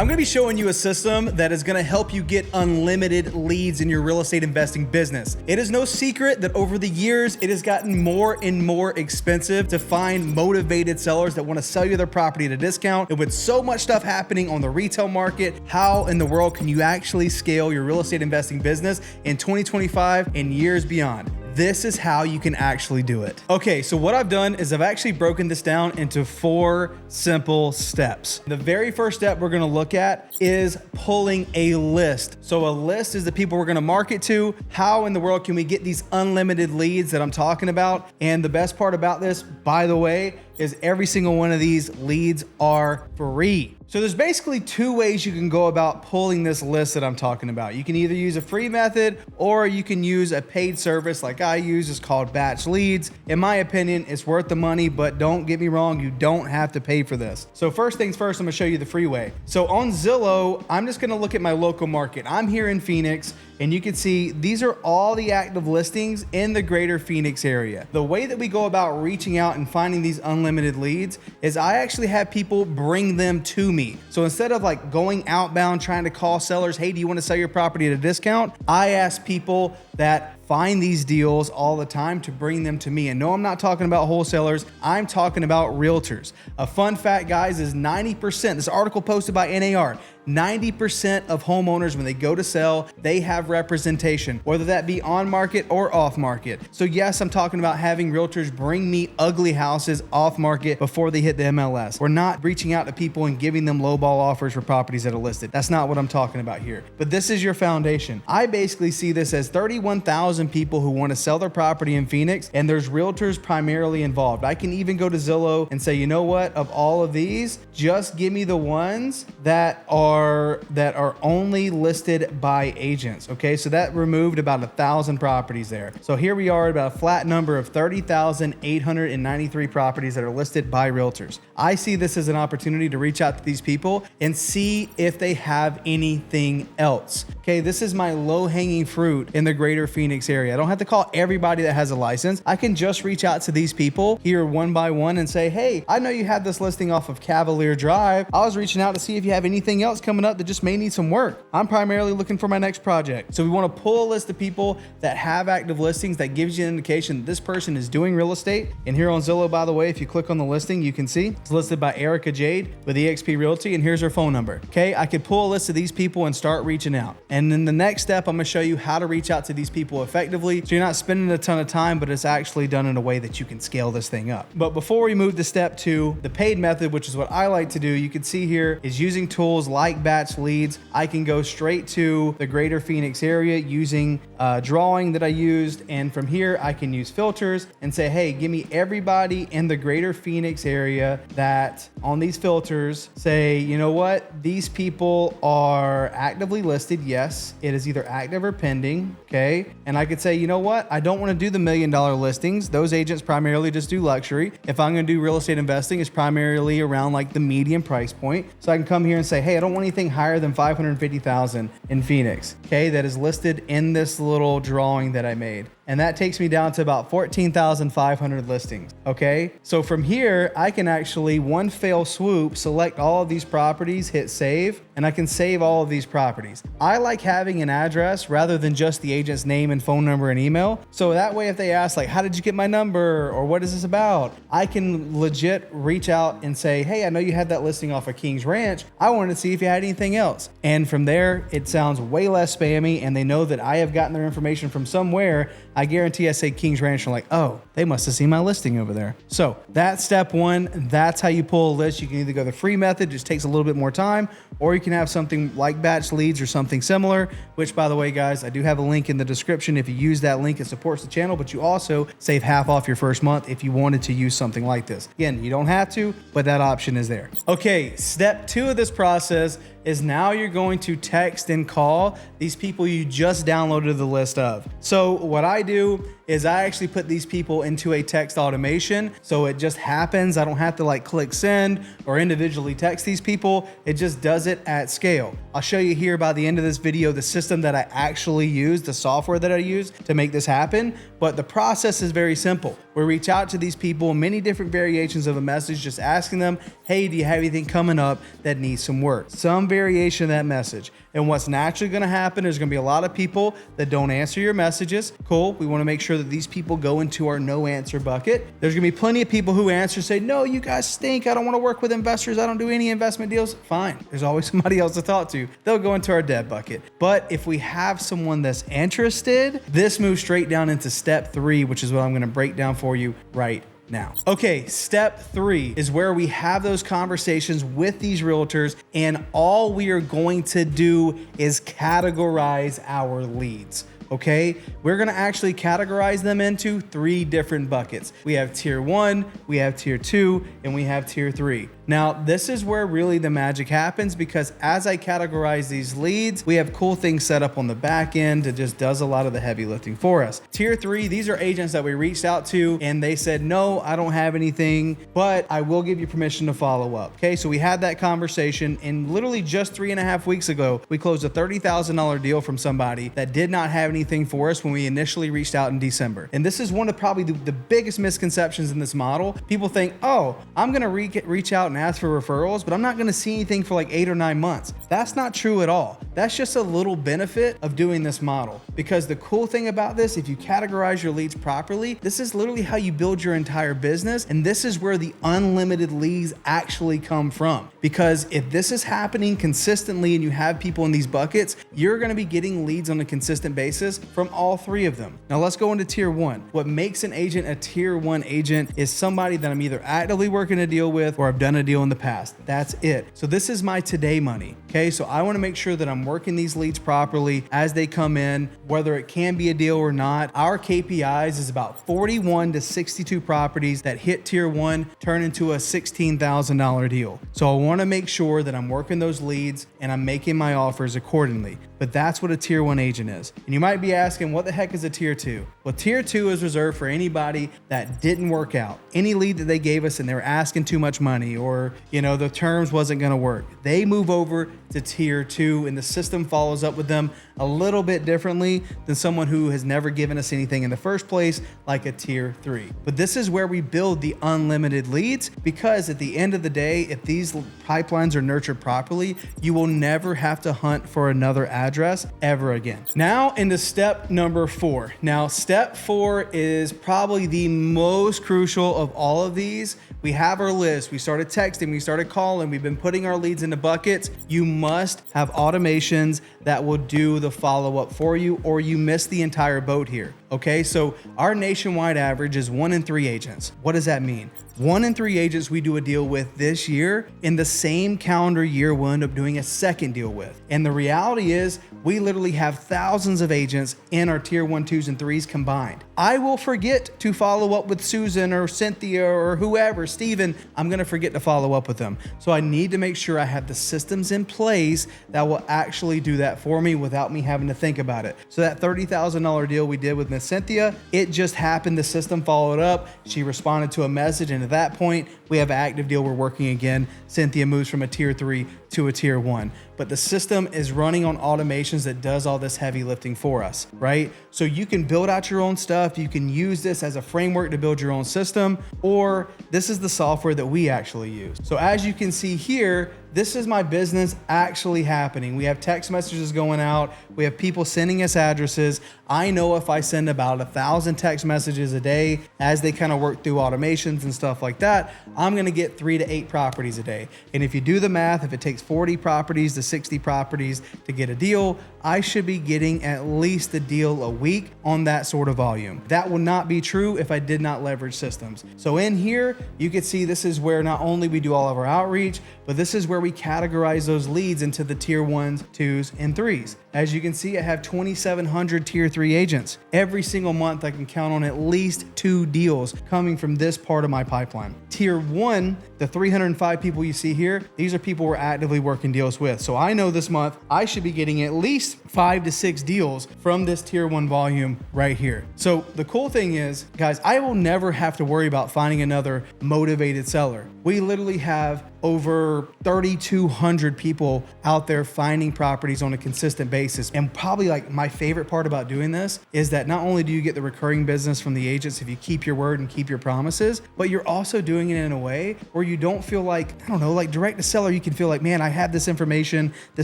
I'm gonna be showing you a system that is gonna help you get unlimited leads in your real estate investing business. It is no secret that over the years, it has gotten more and more expensive to find motivated sellers that wanna sell you their property at a discount. And with so much stuff happening on the retail market, how in the world can you actually scale your real estate investing business in 2025 and years beyond? This is how you can actually do it. Okay, so what I've done is I've actually broken this down into 4 simple steps. The very first step we're gonna look at is pulling a list. So a list is the people we're gonna market to. How in the world can we get these unlimited leads that I'm talking about? And the best part about this, by the way, is every single one of these leads are free. So there's basically 2 ways you can go about pulling this list that I'm talking about. You can either use a free method or you can use a paid service like I use. It's called Batch Leads. In my opinion, it's worth the money, but don't get me wrong, you don't have to pay for this. So first things first, I'm gonna show you the free way. So on Zillow, I'm just gonna look at my local market. I'm here in Phoenix, and you can see these are all the active listings in the greater Phoenix area. The way that we go about reaching out and finding these unlimited leads is I actually have people bring them to me. So instead of like going outbound trying to call sellers, hey, do you want to sell your property at a discount? I ask people that find these deals all the time to bring them to me. And no, I'm not talking about wholesalers. I'm talking about realtors. A fun fact, guys, is 90%, this article posted by NAR, 90% of homeowners, when they go to sell, they have representation, whether that be on market or off market. So yes, I'm talking about having realtors bring me ugly houses off market before they hit the MLS. We're not reaching out to people and giving them lowball offers for properties that are listed. That's not what I'm talking about here. But this is your foundation. I basically see this as 31,000 people who want to sell their property in Phoenix, and there's realtors primarily involved. I can even go to Zillow and say, you know what, of all of these, just give me the ones that are only listed by agents. Okay, so that removed about 1,000 properties there. So here we are at about a flat number of 30,893 properties that are listed by realtors. I see this as an opportunity to reach out to these people and see if they have anything else. Okay, this is my low-hanging fruit in the greater Phoenix area. I don't have to call everybody that has a license. I can just reach out to these people here one by one and say, hey, I know you have this listing off of Cavalier Drive. I was reaching out to see if you have anything else coming up that just may need some work. I'm primarily looking for my next project. So we want to pull a list of people that have active listings that gives you an indication that this person is doing real estate. And here on Zillow, by the way, if you click on the listing, you can see it's listed by Erica Jade with eXp Realty, and here's her phone number. Okay, I could pull a list of these people and start reaching out. And then the next step, I'm going to show you how to reach out to these people effectively, so you're not spending a ton of time, but it's actually done in a way that you can scale this thing up. But before we move to step 2, the paid method, which is what I like to do, you can see here is using tools like Batch Leads. I can go straight to the greater Phoenix area using a drawing that I used, and from here I can use filters and say, hey, give me everybody in the greater Phoenix area that on these filters say, you know what, these people are actively listed. Yes, it is either active or pending. Okay, and I could say, you know what, I don't want to do the $1 million listings. Those agents primarily just do luxury. If I'm going to do real estate investing, it's primarily around like the median price point. So I can come here and say, hey, I don't want anything higher than 550,000 in Phoenix. Okay, that is listed in this little drawing that I made. And that takes me down to about 14,500 listings. Okay, so from here, I can actually one fell swoop, select all of these properties, hit save, and I can save all of these properties. I like having an address rather than just the agent's name and phone number and email. So that way, if they ask like, how did you get my number? Or what is this about? I can legit reach out and say, hey, I know you had that listing off of King's Ranch. I wanted to see if you had anything else. And from there, it sounds way less spammy, and they know that I have gotten their information from somewhere. I guarantee I say King's Ranch, and like, oh, they must have seen my listing over there. So that's step 1. That's how you pull a list. You can either go the free method, just takes a little bit more time, or you can have something like Batch Leads or something similar, which, by the way, guys, I do have a link in the description. If you use that link, it supports the channel, but you also save half off your first month if you wanted to use something like this. Again, you don't have to, but that option is there. Okay, step 2 of this process is now you're going to text and call these people you just downloaded the list of. So what I do is I actually put these people into a text automation. So it just happens. I don't have to like click send or individually text these people. It just does it at scale. I'll show you here by the end of this video, the system that I actually use, the software that I use to make this happen. But the process is very simple. We reach out to these people, many different variations of a message, just asking them, hey, do you have anything coming up that needs some work? Some variation of that message. And what's naturally going to happen is going to be a lot of people that don't answer your messages. Cool. We want to make sure that these people go into our no answer bucket. There's going to be plenty of people who answer, say, no, you guys stink. I don't want to work with investors. I don't do any investment deals. Fine. There's always somebody else to talk to. They'll go into our dead bucket. But if we have someone that's interested, this moves straight down into step 3, which is what I'm going to break down for you right now. Okay, step 3 is where we have those conversations with these realtors, and all we are going to do is categorize our leads. Okay, we're gonna actually categorize them into 3 different buckets. We have tier 1, we have tier 2, and we have tier 3. Now, this is where really the magic happens, because as I categorize these leads, we have cool things set up on the back end that just does a lot of the heavy lifting for us. Tier 3, these are agents that we reached out to and they said, no, I don't have anything, but I will give you permission to follow up. Okay, so we had that conversation, and literally just 3.5 weeks ago, we closed a $30,000 deal from somebody that did not have anything for us when we initially reached out in December. And this is one of probably the biggest misconceptions in this model. People think, oh, I'm gonna reach out and ask for referrals, but I'm not gonna see anything for like 8 or 9 months. That's not true at all. That's just a little benefit of doing this model. Because the cool thing about this, if you categorize your leads properly, this is literally how you build your entire business. And this is where the unlimited leads actually come from. Because if this is happening consistently and you have people in these buckets, you're gonna be getting leads on a consistent basis from all 3 of them. Now let's go into tier 1. What makes an agent a tier 1 agent is somebody that I'm either actively working a deal with or I've done a deal in the past. That's it. So this is my today money. Okay, so I want to make sure that I'm working these leads properly as they come in, whether it can be a deal or not. Our KPIs is about 41 to 62 properties that hit tier 1 turn into a $16,000 deal. So I want to make sure that I'm working those leads and I'm making my offers accordingly. But that's what a tier 1 agent is. And you might be asking, what the heck is a tier 2? Well, tier 2 is reserved for anybody that didn't work out. Any lead that they gave us and they were asking too much money, or the terms wasn't going to work. They move over to tier 2, and the system follows up with them a little bit differently than someone who has never given us anything in the first place, like a tier 3. But this is where we build the unlimited leads, because at the end of the day, if these pipelines are nurtured properly, you will never have to hunt for another address ever again. Now into step number 4. Now, step 4 is probably the most crucial of all of these. We have our list. We started texting, we started calling, we've been putting our leads into buckets. You must have automations that will do the follow-up for you, or you miss the entire boat here. Okay, so our nationwide average is 1 in 3 agents. What does that mean? 1 in 3 agents we do a deal with this year, in the same calendar year we'll end up doing a second deal with. And the reality is, we literally have thousands of agents in our tier 1, 2s, and 3s combined. I will forget to follow up with Susan or Cynthia or whoever, Steven. I'm gonna forget to follow up with them. So I need to make sure I have the systems in place that will actually do that for me without me having to think about it. So that $30,000 deal we did with Miss Cynthia, it just happened. The system followed up. She responded to a message, and at that point, we have an active deal. We're working again. Cynthia moves from a tier 3 to a tier 1. But the system is running on automations that does all this heavy lifting for us, right? So you can build out your own stuff. You can use this as a framework to build your own system, or this is the software that we actually use. So as you can see here, this is my business actually happening. We have text messages going out. We have people sending us addresses. I know if I send about 1,000 text messages a day as they kind of work through automations and stuff like that, I'm gonna get 3 to 8 properties a day. And if you do the math, if it takes 40 properties to 60 properties to get a deal, I should be getting at least a deal a week on that sort of volume. That will not be true if I did not leverage systems. So in here, you can see this is where not only we do all of our outreach, but this is where we categorize those leads into the tier 1s, 2s, and 3s. As you can see, I have 2,700 tier 3 agents. Every single month, I can count on at least 2 deals coming from this part of my pipeline. Tier 1, the 305 people you see here, these are people we're actively working deals with. So I know this month I should be getting at least 5 to 6 deals from this tier 1 volume right here. So the cool thing is, guys, I will never have to worry about finding another motivated seller. We literally have over 3,200 people out there finding properties on a consistent basis. And probably like my favorite part about doing this is that not only do you get the recurring business from the agents if you keep your word and keep your promises, but you're also doing it in a way where you don't feel like, I don't know, like direct to seller, you can feel like, man, I have this information. The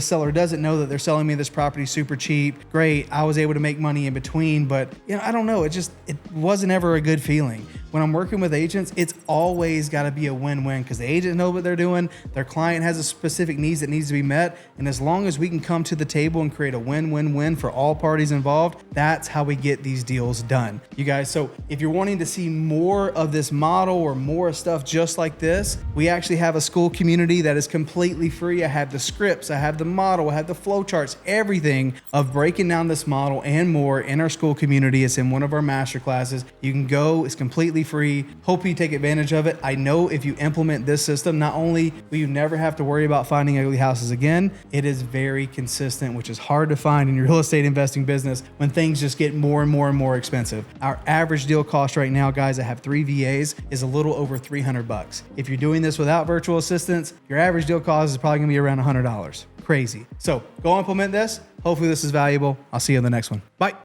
seller doesn't know that they're selling me this property super cheap. Great. I was able to make money in between, but I don't know. It wasn't ever a good feeling. When I'm working with agents, it's always got to be a win-win because the agent knows what they're doing. Their client has a specific needs that needs to be met. And as long as we can come to the table and create a win-win-win for all parties involved, that's how we get these deals done. You guys, so if you're wanting to see more of this model or more stuff just like this, we actually have a school community that is completely free. I have the scripts, I have the model, I have the flow charts, everything of breaking down this model and more in our school community. It's in one of our master classes. You can go, it's completely free. Hope you take advantage of it. I know if you implement this system, not only will you never have to worry about finding ugly houses again, it is very consistent, which is hard to find in your real estate investing business when things just get more and more and more expensive. Our average deal cost right now, guys, I have 3 VAs, is a little over $300. If you're doing this without virtual assistants, your average deal cost is probably gonna be around $100. Crazy. So go implement this. Hopefully this is valuable. I'll see you in the next one. Bye.